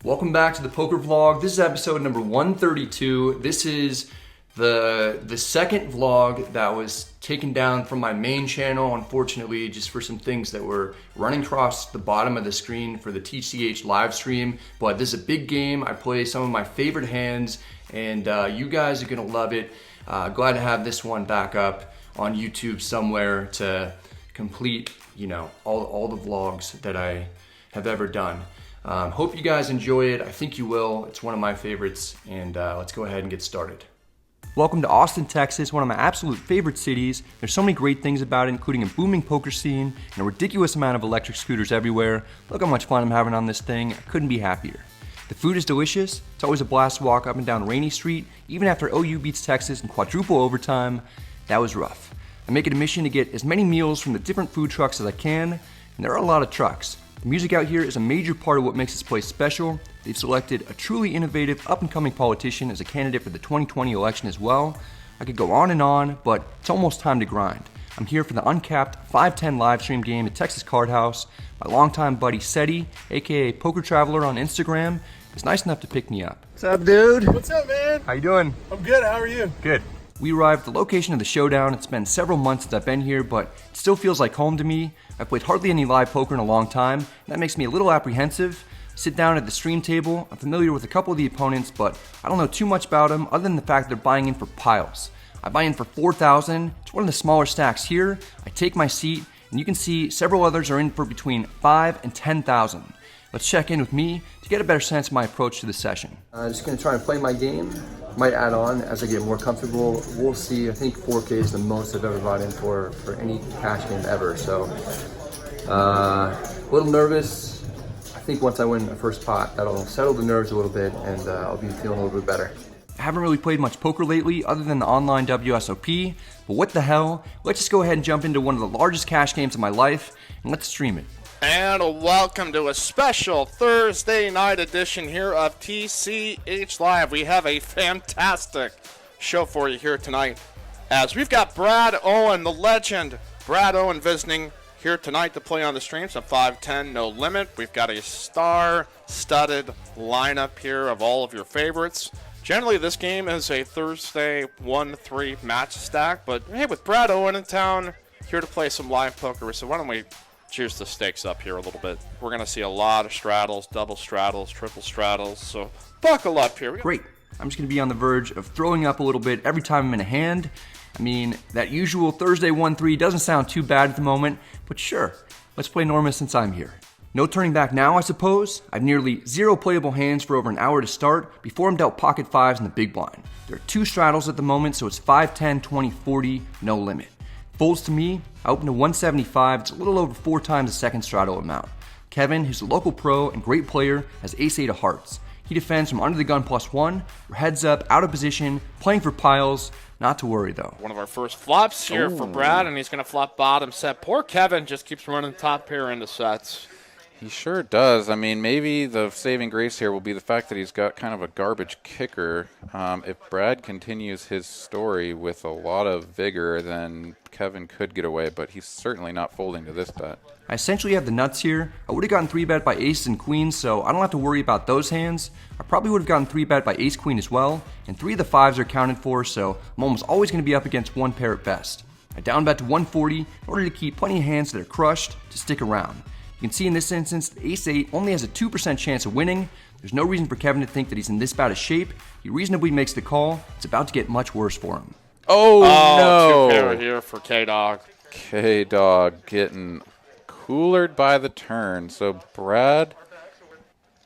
Welcome back to the poker vlog. This is episode number 132. This is the second vlog that was taken down from my main channel, unfortunately, just for some things that were running across the bottom of the screen for the TCH live stream. But this is a big game. I play some of my favorite hands, and you guys are gonna love it. Glad to have this one back up on YouTube somewhere to complete, all the vlogs that I have ever done. Hope you guys enjoy it. I think you will. It's one of my favorites, and let's go ahead and get started. Welcome to Austin, Texas, one of my absolute favorite cities. There's so many great things about it, including a booming poker scene and a ridiculous amount of electric scooters everywhere. Look how much fun I'm having on this thing. I couldn't be happier. The food is delicious. It's always a blast to walk up and down Rainy Street, even after OU beats Texas in quadruple overtime. That was rough. I make it a mission to get as many meals from the different food trucks as I can, and there are a lot of trucks. The music out here is a major part of what makes this place special. They've selected a truly innovative, up-and-coming politician as a candidate for the 2020 election as well. I could go on, but it's almost time to grind. I'm here for the uncapped 510 live stream game at Texas Card House. My longtime buddy Seti, aka Poker Traveler on Instagram, is nice enough to pick me up. What's up, dude? What's up, man? How you doing? I'm good. How are you? Good. We arrived at the location of the showdown. It's been several months since I've been here, but it still feels like home to me. I've played hardly any live poker in a long time, and that makes me a little apprehensive. I sit down at the stream table. I'm familiar with a couple of the opponents, but I don't know too much about them other than the fact they're buying in for piles. I buy in for 4,000. It's one of the smaller stacks here. I take my seat, and you can see several others are in for between 5 and 10,000. Let's check in with me to get a better sense of my approach to the session. I'm just gonna try and play my game. Might add on as I get more comfortable. We'll see. I think 4K is the most I've ever bought in for any cash game ever. So, a little nervous. I think once I win the first pot, that'll settle the nerves a little bit, and I'll be feeling a little bit better. I haven't really played much poker lately other than the online WSOP, but what the hell? Let's just go ahead and jump into one of the largest cash games of my life, and let's stream it. And welcome to a special Thursday night edition here of TCH Live. We have a fantastic show for you here tonight, as we've got Brad Owen, the legend, Brad Owen, visiting here tonight to play on the stream. Some 510 no limit. We've got a star-studded lineup here of all of your favorites. Generally, this game is a Thursday 1-3 match stack, but hey, with Brad Owen in town, here to play some live poker, so why don't we juice the stakes up here a little bit. We're going to see a lot of straddles, double straddles, triple straddles, so buckle up here. Great. I'm just going to be on the verge of throwing up a little bit every time I'm in a hand. I mean, that usual Thursday 1-3 doesn't sound too bad at the moment, but sure, let's play Norma since I'm here. No turning back now, I suppose. I've nearly zero playable hands for over an hour to start before I'm dealt pocket fives in the big blind. There are 2 straddles at the moment, so it's 5, 10, 20, 40, no limit. Folds to me, I open to 175, it's a little over 4 times the second straddle amount. Kevin, who's a local pro and great player, has ace-8 of hearts. He defends from under the gun +1, or heads up, out of position, playing for piles. Not to worry though. One of our first flops here for Brad, and he's going to flop bottom set. Poor Kevin just keeps running top pair into sets. He sure does. I mean, maybe the saving grace here will be the fact that he's got kind of a garbage kicker. If Brad continues his story with a lot of vigor, then Kevin could get away, but he's certainly not folding to this bet. I essentially have the nuts here. I would have gotten 3-bet by aces and queens, so I don't have to worry about those hands. I probably would have gotten 3-bet by ace-queen as well, and 3 of the 5s are accounted for, so I'm almost always going to be up against one pair at best. I down bet to 140 in order to keep plenty of hands that are crushed to stick around. You can see in this instance that ace-8 only has a 2% chance of winning. There's no reason for Kevin to think that he's in this bad a shape. He reasonably makes the call. It's about to get much worse for him. Oh no! 2 pair here for K-Dog. K-Dog getting coolered by the turn, so Brad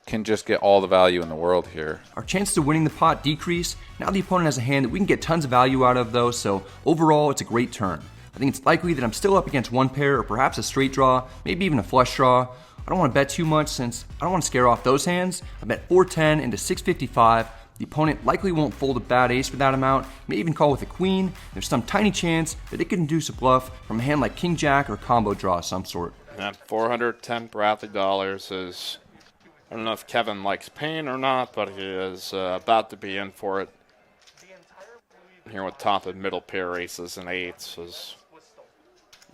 can just get all the value in the world here. Our chances of winning the pot decrease. Now the opponent has a hand that we can get tons of value out of though, so overall it's a great turn. I think it's likely that I'm still up against one pair or perhaps a straight draw, maybe even a flush draw. I don't want to bet too much since I don't want to scare off those hands. I bet 410 into 655. The opponent likely won't fold a bad ace for that amount, may even call with a queen. There's some tiny chance that it could induce a bluff from a hand like king jack or combo draw of some sort. And 410 Bradley dollars is, I don't know if Kevin likes pain or not, but he is about to be in for it. Here with top and middle pair aces and eights is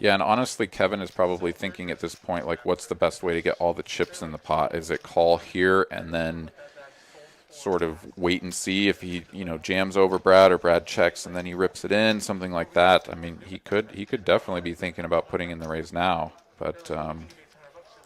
Yeah, and honestly, Kevin is probably thinking at this point, like, what's the best way to get all the chips in the pot? Is it call here and then sort of wait and see if he, jams over Brad or Brad checks and then he rips it in, something like that? I mean, he could definitely be thinking about putting in the raise now, but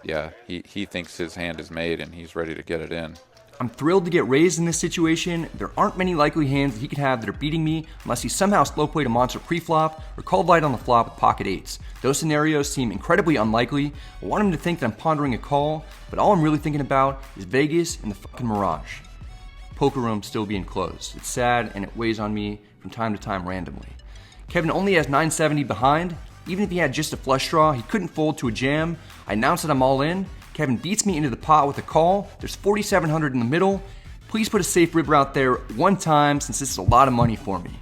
yeah, he thinks his hand is made and he's ready to get it in. I'm thrilled to get raised in this situation. There aren't many likely hands that he could have that are beating me unless he somehow slow played a monster pre-flop or called light on the flop with pocket eights. Those scenarios seem incredibly unlikely. I want him to think that I'm pondering a call, but all I'm really thinking about is Vegas and the fucking Mirage. Poker room still being closed. It's sad and it weighs on me from time to time randomly. Kevin only has 970 behind. Even if he had just a flush draw, he couldn't fold to a jam. I announce that I'm all in. Kevin beats me into the pot with a call. There's 4,700 in the middle. Please put a safe river out there one time since this is a lot of money for me.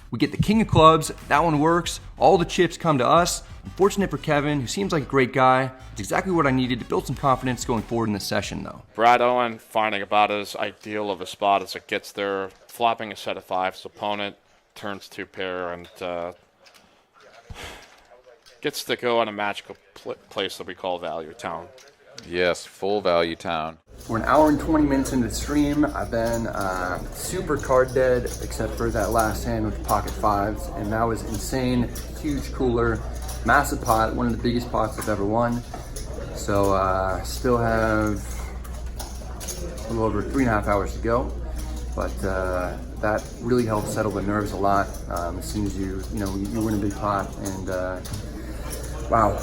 We get the king of clubs. That one works. All the chips come to us. Unfortunate for Kevin, who seems like a great guy. It's exactly what I needed to build some confidence going forward in this session, though. Brad Owen finding about as ideal of a spot as it gets there, flopping a set of fives. Opponent turns two pair and gets to go in a magical place that we call Value Town. Yes, full value town. We're an hour and 20 minutes into the stream. I've been super card dead, except for that last hand with pocket fives, and that was insane. Huge cooler, massive pot, one of the biggest pots I've ever won. So still have a little over 3.5 hours to go, but that really helps settle the nerves a lot. As soon as you win a big pot, and wow,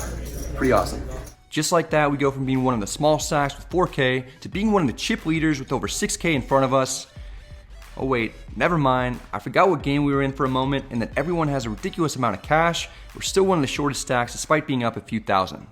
pretty awesome. Just like that, we go from being one of the small stacks with 4K to being one of the chip leaders with over 6K in front of us. Oh wait, never mind. I forgot what game we were in for a moment and that everyone has a ridiculous amount of cash. We're still one of the shortest stacks despite being up a few thousand.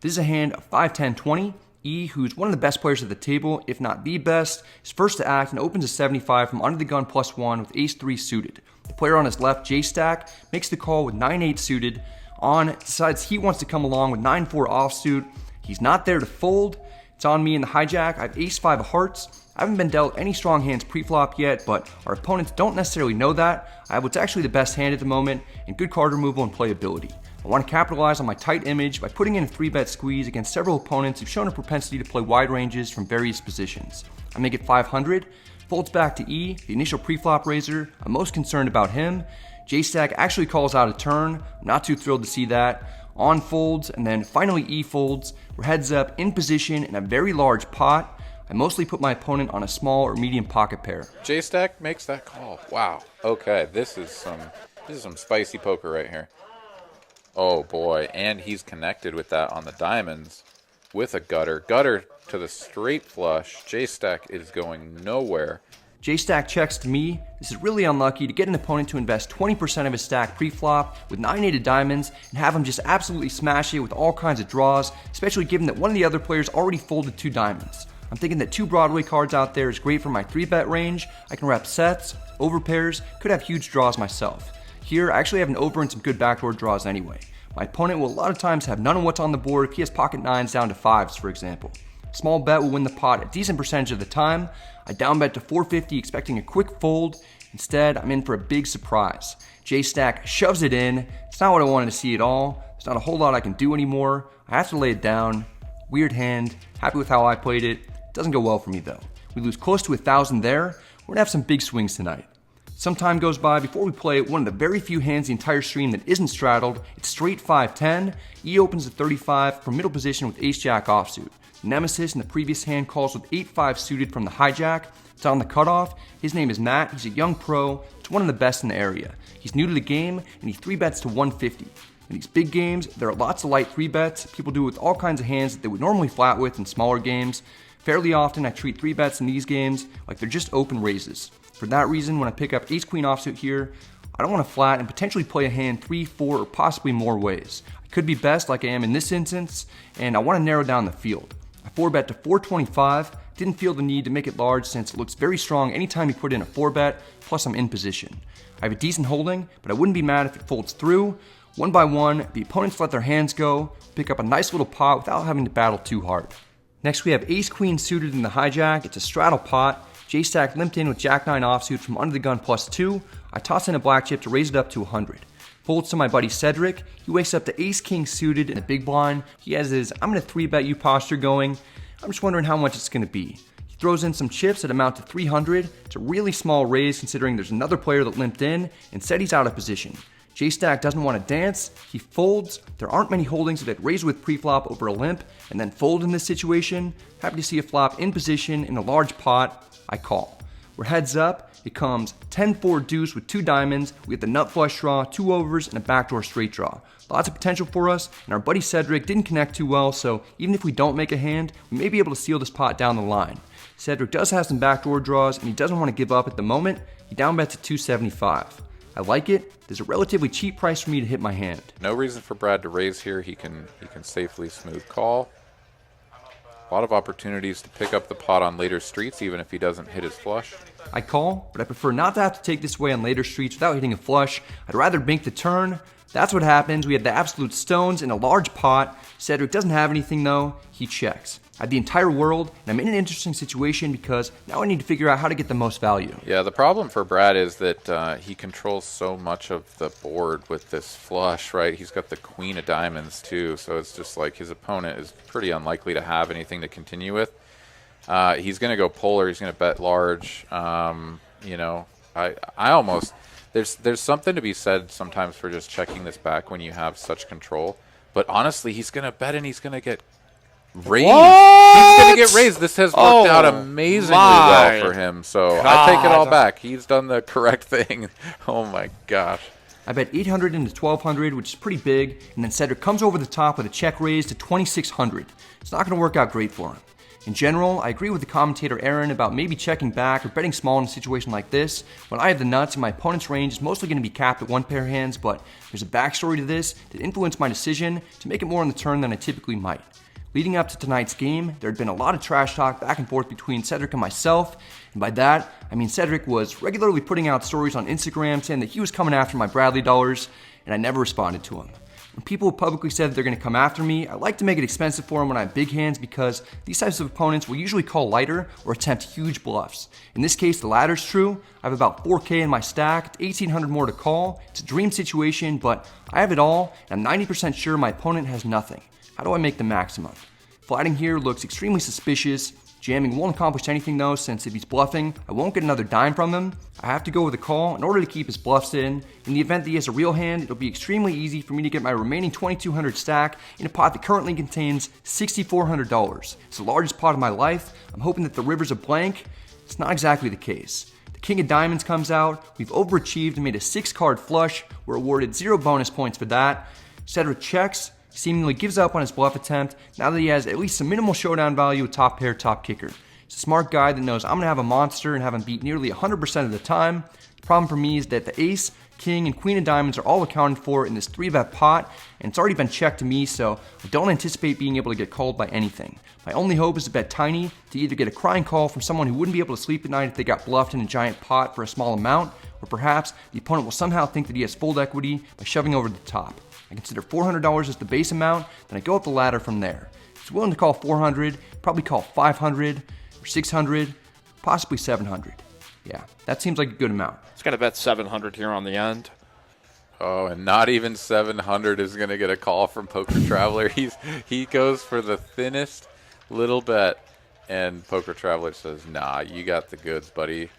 This is a hand of 5, 10, 20. E, who's one of the best players at the table, if not the best, is first to act and opens a 75 from under the gun +1 with ace-3 suited. The player on his left, J-Stack, makes the call with 9-8 suited. On decides he wants to come along with 9-4 offsuit. He's not there to fold. It's on me in the hijack. I have ace-5 of hearts. I haven't been dealt any strong hands pre-flop yet, but our opponents don't necessarily know that. I have what's actually the best hand at the moment and good card removal and playability. I want to capitalize on my tight image by putting in a 3-bet squeeze against several opponents who've shown a propensity to play wide ranges from various positions. I make it 500, folds back to E, the initial pre-flop raiser. I'm most concerned about him. J-Stack actually calls out a turn. I'm not too thrilled to see that. On folds, and then finally E folds. We're heads up, in position, in a very large pot. I mostly put my opponent on a small or medium pocket pair. J-Stack makes that call. Wow. Okay, this is some spicy poker right here. Oh boy, and he's connected with that on the diamonds with a gutter. Gutter to the straight flush. J-Stack is going nowhere. J-Stack checks to me. This is really unlucky to get an opponent to invest 20% of his stack pre-flop with 9-8 of diamonds and have him just absolutely smash it with all kinds of draws, especially given that one of the other players already folded 2 diamonds. I'm thinking that 2 Broadway cards out there is great for my 3-bet range. I can wrap sets, over pairs, could have huge draws myself. Here, I actually have an over and some good backdoor draws anyway. My opponent will a lot of times have none of what's on the board if he has pocket 9s down to 5s, for example. Small bet will win the pot a decent percentage of the time. I down bet to 450 expecting a quick fold. Instead, I'm in for a big surprise. J-Stack shoves it in. It's not what I wanted to see at all. There's not a whole lot I can do anymore. I have to lay it down. Weird hand. Happy with how I played it. Doesn't go well for me though. We lose close to 1,000 there. We're gonna have some big swings tonight. Some time goes by before we play one of the very few hands in the entire stream that isn't straddled. It's straight 5-10. E opens at 35 from middle position with ace-jack offsuit. Nemesis in the previous hand calls with 8-5 suited from the hijack. It's on the cutoff. His name is Matt. He's a young pro. It's one of the best in the area. He's new to the game, and he 3-bets to 150. In these big games, there are lots of light 3-bets. People do it with all kinds of hands that they would normally flat with in smaller games. Fairly often, I treat 3-bets in these games like they're just open raises. For that reason, when I pick up ace-queen offsuit here, I don't want to flat and potentially play a hand 3, 4, or possibly more ways. I could be best like I am in this instance, and I want to narrow down the field. I 4-bet to 425, didn't feel the need to make it large since it looks very strong anytime you put in a 4-bet, plus I'm in position. I have a decent holding, but I wouldn't be mad if it folds through. One by one, the opponents let their hands go, pick up a nice little pot without having to battle too hard. Next we have ace-queen suited in the hijack. It's a straddle pot. J-Stack limped in with jack-9 offsuit from under the gun +2. I toss in a black chip to raise it up to 100. Folds to my buddy Cedric. He wakes up to ace-king suited in the big blind. He has his I'm going to 3-bet you posture going. I'm just wondering how much it's going to be. He throws in some chips that amount to 300. It's a really small raise considering there's another player that limped in and said he's out of position. J-Stack doesn't want to dance. He folds. There aren't many holdings that raise with pre-flop over a limp and then fold in this situation. Happy to see a flop in position in a large pot. I call. We're heads up. It comes 10-4 deuce with 2 diamonds. We get the nut flush draw, 2 overs, and a backdoor straight draw. Lots of potential for us, and our buddy Cedric didn't connect too well, so even if we don't make a hand, we may be able to seal this pot down the line. Cedric does have some backdoor draws, and he doesn't want to give up at the moment. He down bets at 275. I like it. There's a relatively cheap price for me to hit my hand. No reason for Brad to raise here. He can safely smooth call. A lot of opportunities to pick up the pot on later streets, even if he doesn't hit his flush. I call, but I prefer not to have to take this away on later streets without hitting a flush. I'd rather bank the turn. That's what happens. We have the absolute stones in a large pot. Cedric doesn't have anything though. He checks. I have the entire world, and I'm in an interesting situation because now I need to figure out how to get the most value. Yeah, the problem for Brad is that he controls so much of the board with this flush, right? He's got the queen of diamonds too, so it's just like his opponent is pretty unlikely to have anything to continue with. He's going to go polar. He's going to bet large. You know, I almost there's something to be said sometimes for just checking this back when you have such control. But honestly, he's going to bet and he's going to get raised. What? He's going to get raised. This has worked out amazingly well for him. So God. I take it all back. He's done the correct thing. Oh my gosh. I bet 800 into 1200, which is pretty big, and then Cedric comes over the top with a check raise to 2600. It's not going to work out great for him. In general, I agree with the commentator Aaron about maybe checking back or betting small in a situation like this. When I have the nuts and my opponent's range is mostly going to be capped at 1 pair of hands, but there's a backstory to this that influenced my decision to make it more on the turn than I typically might. Leading up to tonight's game, there had been a lot of trash talk back and forth between Cedric and myself, and by that, I mean Cedric was regularly putting out stories on Instagram saying that he was coming after my Bradley dollars, and I never responded to him. When people publicly said that they're going to come after me, I like to make it expensive for them when I have big hands because these types of opponents will usually call lighter or attempt huge bluffs. In this case, the latter's true. I have about 4K in my stack, 1,800 more to call. It's a dream situation, but I have it all, and I'm 90% sure my opponent has nothing. How do I make the maximum? Flatting here looks extremely suspicious. Jamming won't accomplish anything though, since if he's bluffing, I won't get another dime from him. I have to go with a call in order to keep his bluffs in. In the event that he has a real hand, it'll be extremely easy for me to get my remaining 2,200 stack in a pot that currently contains $6,400. It's the largest pot of my life. I'm hoping that the river's a blank. It's not exactly the case. The king of diamonds comes out. We've overachieved and made a 6-card flush. We're awarded 0 bonus points for that. Cedric checks. Seemingly gives up on his bluff attempt now that he has at least some minimal showdown value with top pair, top kicker. He's a smart guy that knows I'm going to have a monster and have him beat nearly 100% of the time. The problem for me is that the ace, king, and queen of diamonds are all accounted for in this 3-bet pot, and it's already been checked to me, so I don't anticipate being able to get called by anything. My only hope is to bet tiny to either get a crying call from someone who wouldn't be able to sleep at night if they got bluffed in a giant pot for a small amount, or perhaps the opponent will somehow think that he has fold equity by shoving over the top. I consider $400 as the base amount, then I go up the ladder from there. If he's willing to call 400, probably call 500 or 600, possibly 700. Yeah, that seems like a good amount. He's going to bet 700 here on the end. Oh, and not even 700 is going to get a call from Poker Traveler. He goes for the thinnest little bet, and Poker Traveler says, nah, you got the goods, buddy.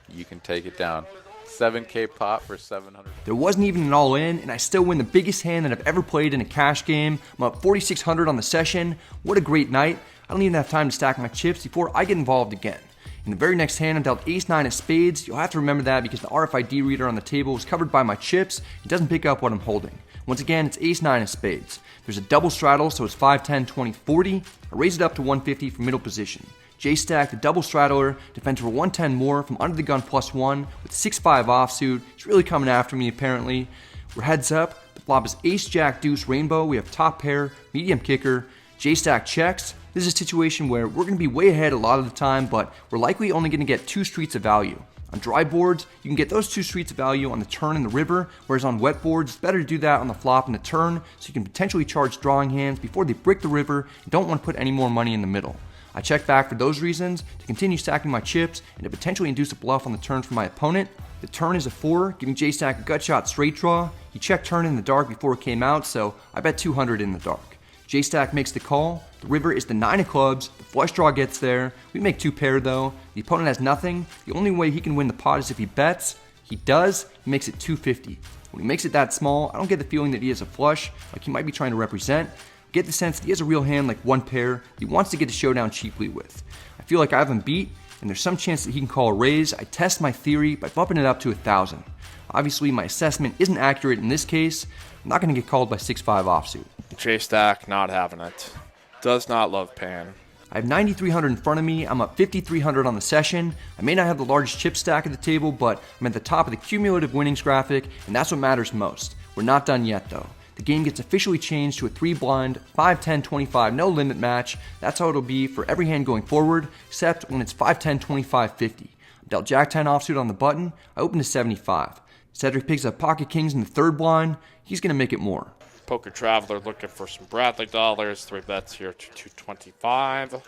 You can take it down. 7K pot for 700. There wasn't even an all-in, and I still win the biggest hand that I've ever played in a cash game. I'm up 4,600 on the session. What a great night. I don't even have time to stack my chips before I get involved again. In the very next hand, I dealt ace-9 of spades. You'll have to remember that because the RFID reader on the table was covered by my chips. It doesn't pick up what I'm holding. Once again, it's ace-9 of spades. There's a double straddle, so it's 5, 10, 20, 40. I raise it up to 150 for middle position. J-Stack, the double straddler, defends for 110 more from under the gun +1 with 6-5 offsuit. It's really coming after me apparently. We're heads up. The flop is ace, jack, deuce, rainbow. We have top pair, medium kicker. J-Stack checks. This is a situation where we're going to be way ahead a lot of the time, but we're likely only going to get 2 streets of value. On dry boards, you can get those 2 streets of value on the turn and the river, whereas on wet boards, it's better to do that on the flop and the turn, so you can potentially charge drawing hands before they brick the river and don't want to put any more money in the middle. I check back for those reasons, to continue stacking my chips, and to potentially induce a bluff on the turn for my opponent. The turn is a 4, giving J-Stack a gut shot straight draw. He checked turn in the dark before it came out, so I bet 200 in the dark. J-Stack makes the call. The river is the 9 of clubs. The flush draw gets there. We make 2 pair though. The opponent has nothing. The only way he can win the pot is if he bets. He does. He makes it 250. When he makes it that small, I don't get the feeling that he has a flush, like he might be trying to represent. I get the sense that he has a real hand like 1 pair he wants to get the showdown cheaply with. I feel like I have him beat, and there's some chance that he can call a raise. I test my theory by bumping it up to 1,000. Obviously, my assessment isn't accurate in this case. I'm not going to get called by 6-5 offsuit. J-Stack not having it. Does not love pan. I have 9,300 in front of me. I'm up 5,300 on the session. I may not have the largest chip stack at the table, but I'm at the top of the cumulative winnings graphic, and that's what matters most. We're not done yet, though. The game gets officially changed to a 3-blind, 5-10-25 no limit match. That's how it'll be for every hand going forward, except when it's 5-10-25-50. I'm dealt Jack-10 offsuit on the button. I open to 75. Cedric picks up pocket kings in the 3rd blind. He's going to make it more. Poker Traveler looking for some Bradley dollars. 3 bets here to 225.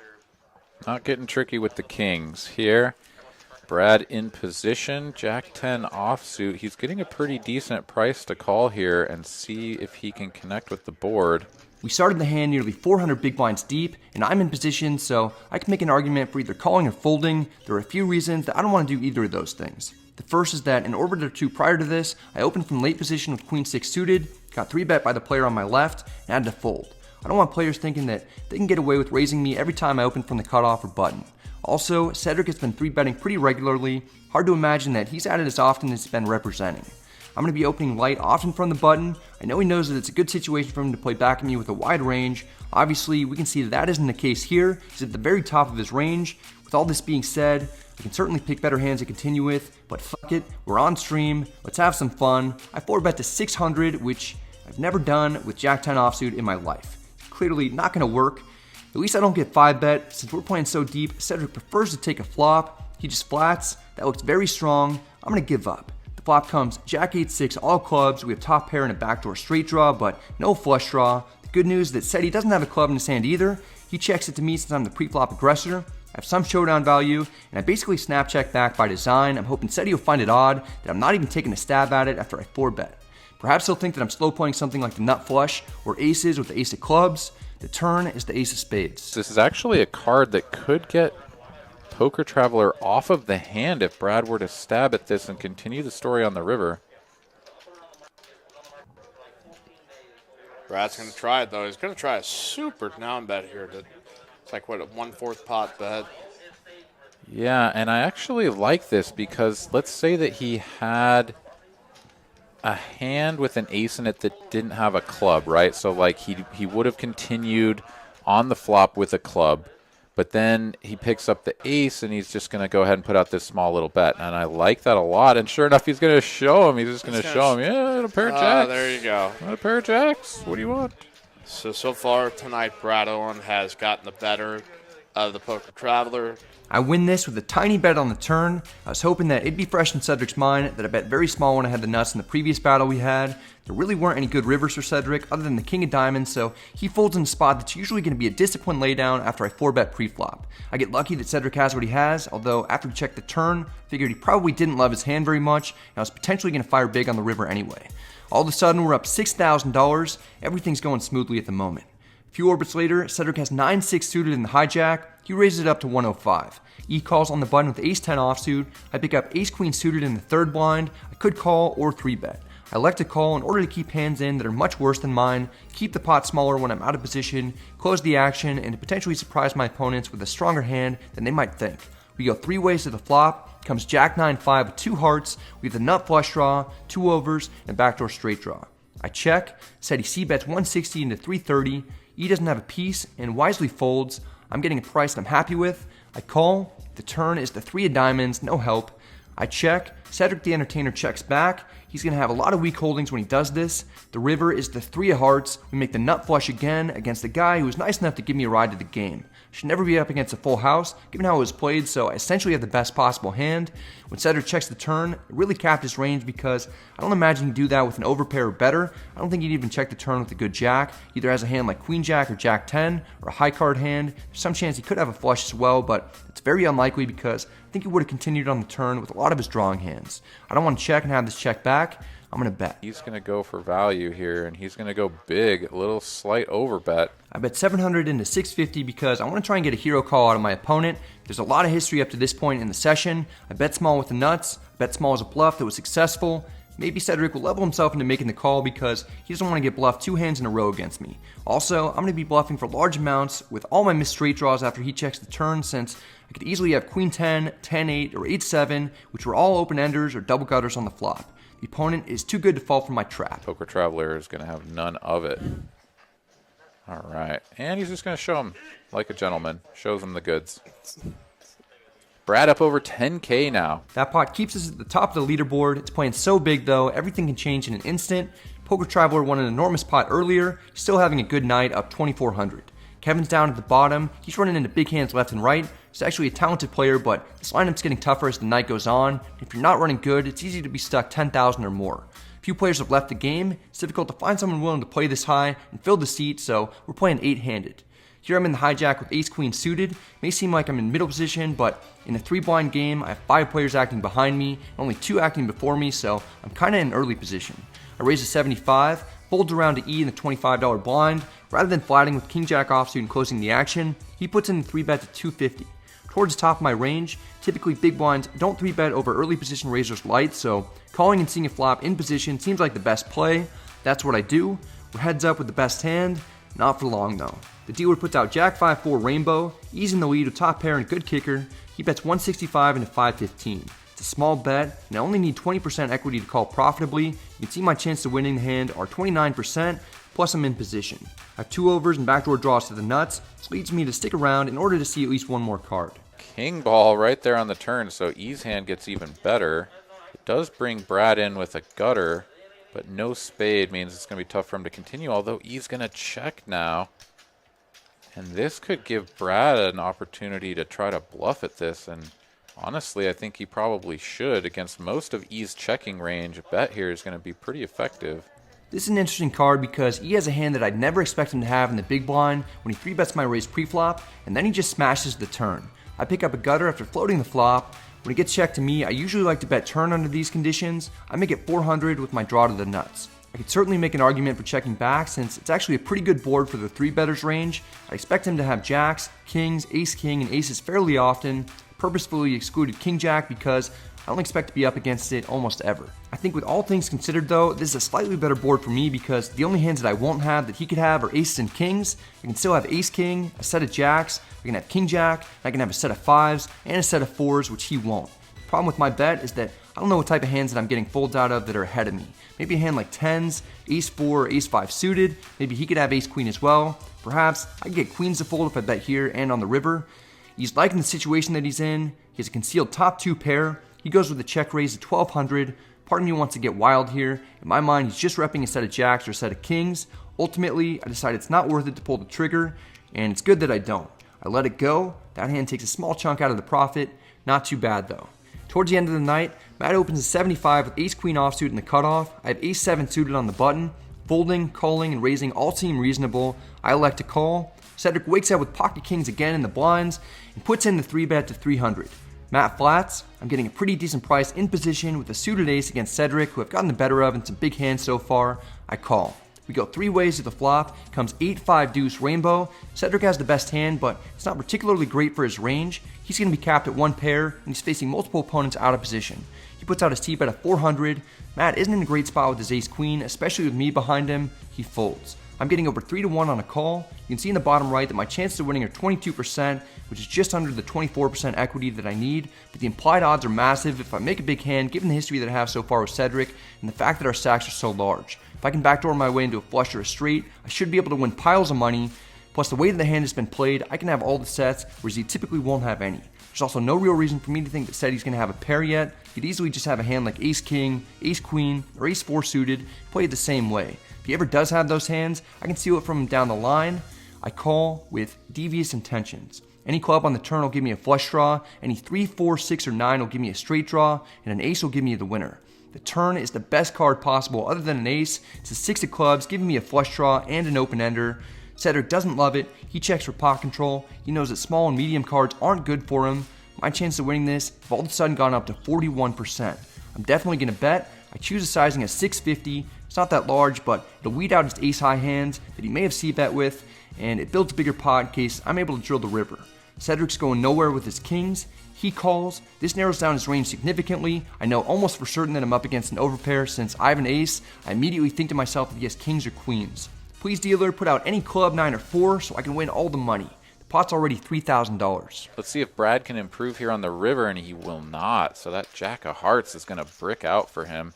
Not getting tricky with the kings here. Brad in position, Jack-10 offsuit. He's getting a pretty decent price to call here and see if he can connect with the board. We started the hand nearly 400 big blinds deep, and I'm in position, so I can make an argument for either calling or folding. There are a few reasons that I don't want to do either of those things. The first is that an orbit or two prior to this, I opened from late position with Queen-6 suited, got 3-bet by the player on my left, and had to fold. I don't want players thinking that they can get away with raising me every time I open from the cutoff or button. Also, Cedric has been 3-betting pretty regularly. Hard to imagine that he's at it as often as he's been representing. I'm going to be opening light often from the button. I know he knows that it's a good situation for him to play back at me with a wide range. Obviously, we can see that isn't the case here. He's at the very top of his range. With all this being said, I can certainly pick better hands to continue with, but fuck it, we're on stream, let's have some fun. I 4-bet to 600, which I've never done with Jack-10 offsuit in my life. Clearly not going to work. At least I don't get 5-bet. Since we're playing so deep, Cedric prefers to take a flop. He just flats. That looks very strong. I'm going to give up. The flop comes Jack-8-6 all clubs. We have top pair and a backdoor straight draw, but no flush draw. The good news is that Seti doesn't have a club in his hand either. He checks it to me since I'm the pre-flop aggressor. I have some showdown value, and I basically snap check back by design. I'm hoping Seti will find it odd that I'm not even taking a stab at it after I 4-bet. Perhaps he'll think that I'm slow playing something like the nut flush or aces with the ace of clubs. The turn is the ace of spades. This is actually a card that could get Poker Traveler off of the hand if Brad were to stab at this and continue the story on the river. Brad's going to try it, though. He's going to try a super down bet here. It's like, what, a 1/4 pot bet? Yeah, and I actually like this because let's say that he had a hand with an ace in it that didn't have a club, right? So like he would have continued on the flop with a club, but then he picks up the ace and he's just going to go ahead and put out this small little bet. And I like that a lot. And sure enough, he's going to show him. He's just going to show him, yeah, a pair of jacks. There you go. A pair of jacks. What do you want? So far tonight, Brad Owen has gotten the better of the Poker Traveler. I win this with a tiny bet on the turn. I was hoping that it'd be fresh in Cedric's mind that I bet very small when I had the nuts in the previous battle we had. There really weren't any good rivers for Cedric other than the king of diamonds, so he folds in a spot that's usually going to be a disciplined laydown after I 4-bet pre-flop. I get lucky that Cedric has what he has, although after we checked the turn, figured he probably didn't love his hand very much, and I was potentially going to fire big on the river anyway. All of a sudden, we're up $6,000. Everything's going smoothly at the moment. A few orbits later, Cedric has 9-6 suited in the hijack. He raises it up to 105. E calls on the button with ace-10 offsuit. I pick up ace-queen suited in the 3rd blind. I could call or 3-bet. I elect to call in order to keep hands in that are much worse than mine, keep the pot smaller when I'm out of position, close the action, and to potentially surprise my opponents with a stronger hand than they might think. We go 3 ways to the flop. Comes Jack-9-5 with 2 hearts. We have the nut flush draw, 2 overs, and backdoor straight draw. I check. Said he c-bets 160 into 330. E doesn't have a piece and wisely folds. I'm getting a price that I'm happy with. I call. The turn is the 3 of diamonds, no help. I check. Cedric the Entertainer checks back. He's going to have a lot of weak holdings when he does this. The river is the 3 of hearts. We make the nut flush again against the guy who was nice enough to give me a ride to the game. Should never be up against a full house, given how it was played, so I essentially have the best possible hand. When Cedric checks the turn, it really capped his range because I don't imagine he'd do that with an overpair or better. I don't think he'd even check the turn with a good jack. He either has a hand like Queen Jack or Jack 10, or a high card hand. There's some chance he could have a flush as well, but it's very unlikely because I think he would have continued on the turn with a lot of his drawing hands. I don't want to check and have this check back. I'm going to bet. He's going to go for value here, and he's going to go big, a little slight over bet. I bet 700 into 650 because I want to try and get a hero call out of my opponent. There's a lot of history up to this point in the session. I bet small with the nuts. I bet small as a bluff that was successful. Maybe Cedric will level himself into making the call because he doesn't want to get bluffed 2 hands in a row against me. Also, I'm going to be bluffing for large amounts with all my missed straight draws after he checks the turn, since I could easily have Queen 10, 10 8, or 8 7, which were all open enders or double gutters on the flop. The opponent is too good to fall for my trap. Poker Traveler is going to have none of it. All right. And he's just going to show him like a gentleman. Shows him the goods. Brad up over 10K now. That pot keeps us at the top of the leaderboard. It's playing so big though, everything can change in an instant. Poker Traveler won an enormous pot earlier. He's still having a good night, up 2,400. Kevin's down at the bottom. He's running into big hands left and right. He's actually a talented player, but this lineup's getting tougher as the night goes on. If you're not running good, it's easy to be stuck 10,000 or more. Few players have left the game. It's difficult to find someone willing to play this high and fill the seat, so we're playing 8-handed. Here I'm in the hijack with ace-queen suited. May seem like I'm in middle position, but in a 3-blind game, I have 5 players acting behind me, and only 2 acting before me, so I'm kinda in early position. I raise a 75, folds around to E in the $25 blind. Rather than flatting with king-jack offsuit and closing the action, he puts in the 3-bet to 250. Towards the top of my range, typically big blinds don't 3-bet over early position raisers light, so calling and seeing a flop in position seems like the best play. That's what I do. We're heads up with the best hand. Not for long though. The dealer puts out Jack 5-4 rainbow, easing the lead with top pair and good kicker. He bets 165 into 515. It's a small bet, and I only need 20% equity to call profitably. You can see my chance to winning the hand are 29%, plus I'm in position. I have 2 overs and backdoor draws to the nuts, which leads me to stick around in order to see at least one more card. King ball right there on the turn, so E's hand gets even better. It does bring Brad in with a gutter, but no spade means it's going to be tough for him to continue, although E's going to check now. And this could give Brad an opportunity to try to bluff at this, and honestly, I think he probably should. Against most of E's checking range, a bet here is going to be pretty effective. This is an interesting card because E has a hand that I'd never expect him to have in the big blind when he 3-bets my raise preflop, and then he just smashes the turn. I pick up a gutter after floating the flop. When it gets checked to me, I usually like to bet turn under these conditions. I make it 400 with my draw to the nuts. I could certainly make an argument for checking back since it's actually a pretty good board for the 3-betters range. I expect him to have jacks, kings, ace-king, and aces fairly often. Purposefully excluded king-jack because I don't expect to be up against it almost ever. I think with all things considered though, this is a slightly better board for me because the only hands that I won't have that he could have are aces and kings. I can still have ace-king, a set of jacks, I can have king-jack, I can have a set of 5s, and a set of 4s, which he won't. The problem with my bet is that I don't know what type of hands that I'm getting folds out of that are ahead of me. Maybe a hand like 10s, ace-4, or ace-5 suited, maybe he could have ace-queen as well. Perhaps I could get queens to fold if I bet here and on the river. He's liking the situation that he's in. He has a concealed top 2 pair. He goes with a check raise at 1200. Part of me wants to get wild here. In my mind, he's just repping a set of jacks or a set of kings. Ultimately, I decide it's not worth it to pull the trigger, and it's good that I don't. I let it go. That hand takes a small chunk out of the profit. Not too bad though. Towards the end of the night, Matt opens a 75 with ace-queen offsuit in the cutoff. I have ace-7 suited on the button. Folding, calling, and raising all seem reasonable. I elect to call. Cedric wakes up with pocket kings again in the blinds and puts in the 3-bet to 300. Matt flats. I'm getting a pretty decent price in position with a suited ace against Cedric, who I've gotten the better of in some big hands so far. I call. We go 3 ways to the flop. Comes 8-5 deuce rainbow. Cedric has the best hand, but it's not particularly great for his range. He's going to be capped at 1 pair, and he's facing multiple opponents out of position. He puts out his T-bet at 400. Matt isn't in a great spot with his ace-queen, especially with me behind him. He folds. I'm getting over 3-1 on a call. You can see in the bottom right that my chances of winning are 22%, which is just under the 24% equity that I need, but the implied odds are massive if I make a big hand, given the history that I have so far with Cedric, and the fact that our stacks are so large. If I can backdoor my way into a flush or a straight, I should be able to win piles of money, plus the way that the hand has been played, I can have all the sets, whereas he typically won't have any. There's also no real reason for me to think that Cedric's going to have a pair yet. He could easily just have a hand like ace-king, ace-queen, or ace-4 suited, played the same way. If he ever does have those hands, I can steal it from him down the line. I call with devious intentions. Any club on the turn will give me a flush draw, any 3, 4, 6, or 9 will give me a straight draw, and an ace will give me the winner. The turn is the best card possible other than an ace. It's a 6 of clubs, giving me a flush draw and an open ender. Cedric doesn't love it. He checks for pot control. He knows that small and medium cards aren't good for him. my chances of winning this have all of a sudden gone up to 41%. I'm definitely going to bet. I choose a sizing at 650. It's not that large, but it'll weed out his ace-high hands that he may have c-bet with, and it builds a bigger pot in case I'm able to drill the river. Cedric's going nowhere with his kings. He calls. This narrows down his range significantly. I know almost for certain that I'm up against an overpair. Since I have an ace, I immediately think to myself that he has kings or queens. Please, dealer, put out any club, 9 or 4, so I can win all the money. The pot's already $3,000. Let's see if Brad can improve here on the river, and he will not. So that jack of hearts is going to brick out for him.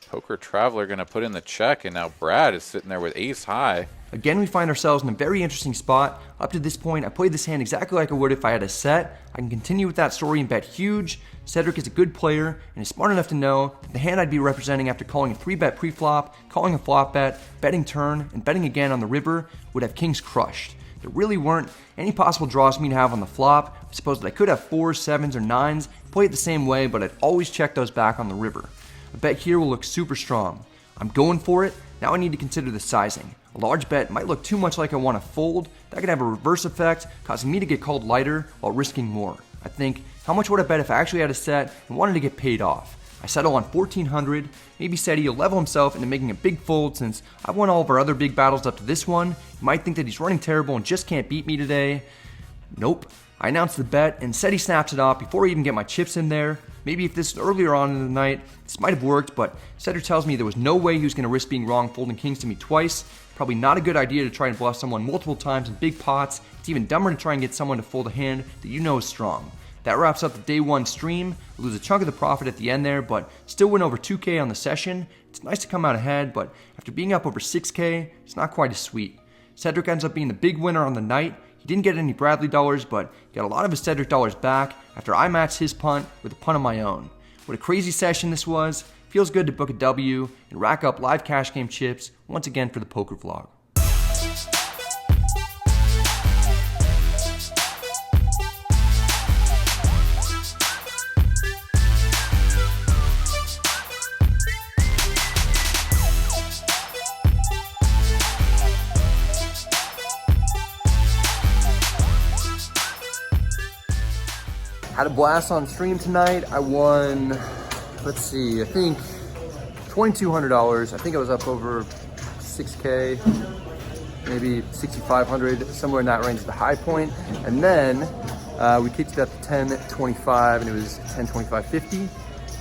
Poker Traveler going to put in the check, and now Brad is sitting there with ace high. Again, we find ourselves in a very interesting spot. Up to this point, I played this hand exactly like I would if I had a set. I can continue with that story and bet huge. Cedric is a good player and is smart enough to know that the hand I'd be representing after calling a 3-bet pre-flop, calling a flop bet, betting turn, and betting again on the river would have kings crushed. There really weren't any possible draws for me to have on the flop. I suppose that I could have 4s, 7s, or 9s, play it the same way, but I'd always check those back on the river. A bet here will look super strong. I'm going for it. Now I need to consider the sizing. A large bet might look too much like I want to fold. That could have a reverse effect, causing me to get called lighter while risking more. I think, how much would I bet if I actually had a set and wanted to get paid off? I settle on 1,400. Maybe said he'll level himself into making a big fold since I've won all of our other big battles up to this one. He might think that he's running terrible and just can't beat me today. Nope. I announced the bet and said he snaps it off before I even get my chips in there. Maybe if this was earlier on in the night, this might have worked, but Cedric tells me there was no way he was going to risk being wrong folding kings to me twice. Probably not a good idea to try and bluff someone multiple times in big pots. It's even dumber to try and get someone to fold a hand that you know is strong. That wraps up the day one stream. I lose a chunk of the profit at the end there, but still win over 2K on the session. It's nice to come out ahead, but after being up over 6K, it's not quite as sweet. Cedric ends up being the big winner on the night. He didn't get any Bradley dollars, but he got a lot of his Cedric dollars back after I matched his punt with a punt of my own. What a crazy session this was. Feels good to book a W and rack up live cash game chips once again for the poker vlog. Had a blast on stream tonight. I won, let's see, I think $2,200. I think I was up over 6K, maybe 6,500, somewhere in that range at the high point. And then we kicked it up to 10.25 and it was 10.25.50.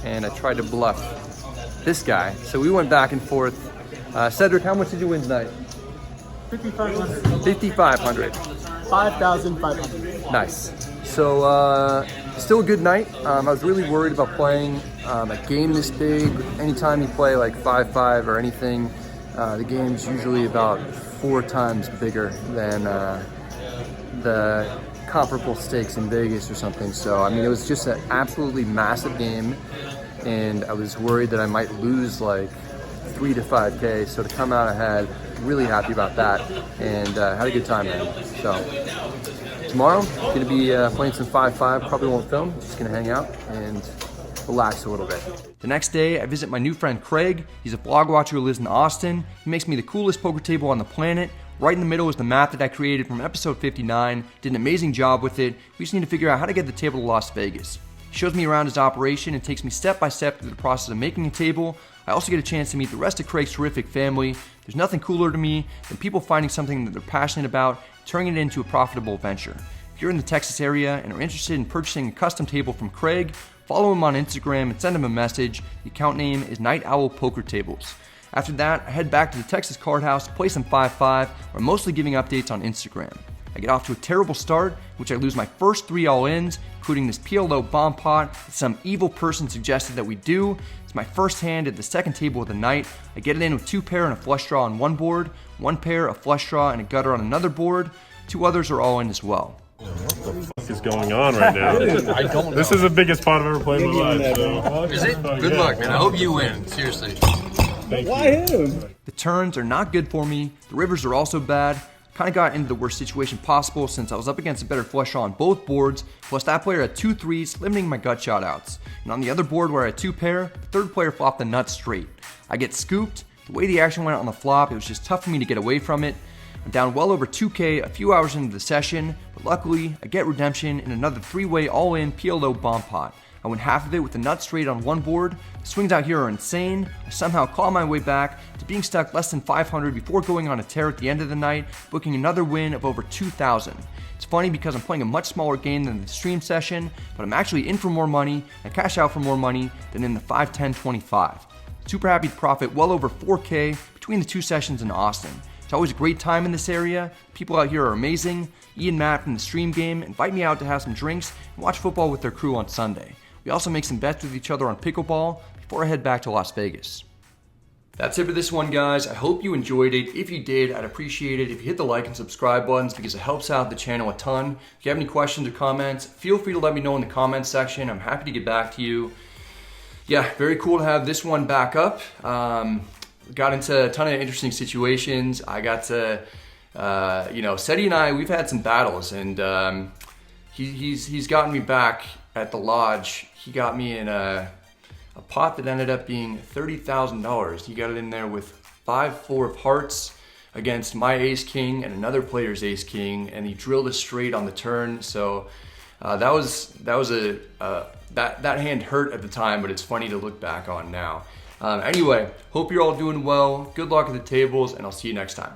And I tried to bluff this guy. So we went back and forth. Cedric, how much did you win tonight? 5,500. 5,500. 5,500. Nice. So still a good night. I was really worried about playing a game this big. Anytime you play like 5-5 or anything, the game's usually about 4 times bigger than the comparable stakes in Vegas or something. So I mean, it was just an absolutely massive game, and I was worried that I might lose like 3 to 5K. So to come out ahead, really happy about that, and had a good time, man. So tomorrow, gonna be playing some 5-5. Probably won't film. Just gonna hang out and relax a little bit. The next day, I visit my new friend Craig. He's a vlog watcher who lives in Austin. He makes me the coolest poker table on the planet. Right in the middle is the map that I created from episode 59. Did an amazing job with it. We just need to figure out how to get the table to Las Vegas. He shows me around his operation and takes me step by step through the process of making a table. I also get a chance to meet the rest of Craig's terrific family. There's nothing cooler to me than people finding something that they're passionate about, turning it into a profitable venture. If you're in the Texas area and are interested in purchasing a custom table from Craig, follow him on Instagram and send him a message. The account name is Night Owl Poker Tables. After that, I head back to the Texas Card House to play some 5-5, where I'm mostly giving updates on Instagram. I get off to a terrible start, in which I lose my first 3 all-ins, including this PLO bomb pot that some evil person suggested that we do. It's my first hand at the second table of the night. I get it in with 2 pair and a flush draw on one board, 1 pair, a flush draw, and a gutter on another board. 2 others are all in as well. What the fuck is going on right now? I don't know. This is the biggest pot I've ever played in my life. So. Is it? Good luck, man. I hope you win. Seriously. Thank Why you. him? The turns are not good for me. The rivers are also bad. Kind of got into the worst situation possible since I was up against a better flush draw on both boards, plus that player had 2 3s, limiting my gut shot outs. And on the other board where I had 2 pair, the third player flopped the nuts straight. I get scooped. The way the action went on the flop, it was just tough for me to get away from it. I'm down well over 2K a few hours into the session, but luckily I get redemption in another 3-way all-in PLO bomb pot. I win half of it with a nut straight on one board. The swings out here are insane. I somehow claw my way back to being stuck less than 500 before going on a tear at the end of the night, booking another win of over 2,000. It's funny because I'm playing a much smaller game than the stream session, but I'm actually in for more money and cash out for more money than in the 5, 10, 25. Super happy to profit well over 4K between the two sessions in Austin. It's always a great time in this area. People out here are amazing. Ian and Matt from the stream game invite me out to have some drinks and watch football with their crew on Sunday. We also make some bets with each other on pickleball before I head back to Las Vegas. That's it for this one, guys. I hope you enjoyed it. If you did, I'd appreciate it if you hit the like and subscribe buttons because it helps out the channel a ton. If you have any questions or comments, feel free to let me know in the comments section. I'm happy to get back to you. Yeah, very cool to have this one back up. Got into a ton of interesting situations. I got to, Seti and I, we've had some battles, and he's gotten me back at the lodge. He got me in a pot that ended up being $30,000. He got it in there with 5-4 of hearts against my ace king and another player's ace king, and he drilled a straight on the turn. So that hand hurt at the time, but it's funny to look back on now. Anyway, hope you're all doing well. Good luck at the tables, and I'll see you next time.